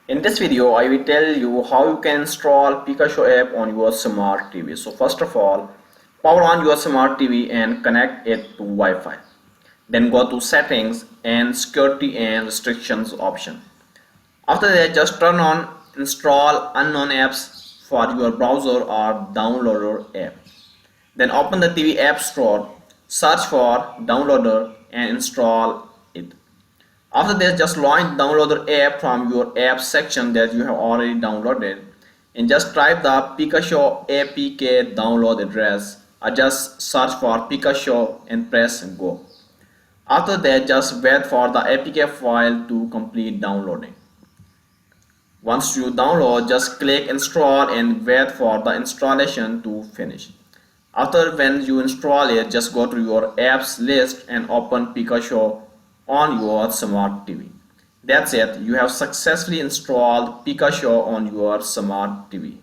In this video, I will tell you how you can install Pikashow app on your smart TV. So first of all, power on your smart TV and connect it to Wi-Fi. Then go to settings and security and restrictions option. After that, just turn on install unknown apps for your browser or downloader app. Then open the TV app store, search for downloader and install it. After that, just launch downloader app from your app section that you have already downloaded and just type the Pikashow APK download address or just search for Pikashow and press go. After that, just wait for the APK file to complete downloading. Once you download, just click install and wait for the installation to finish. After when you install it, just go to your apps list and open Pikashow on your smart TV. That's it, you have successfully installed Pikashow on your smart TV.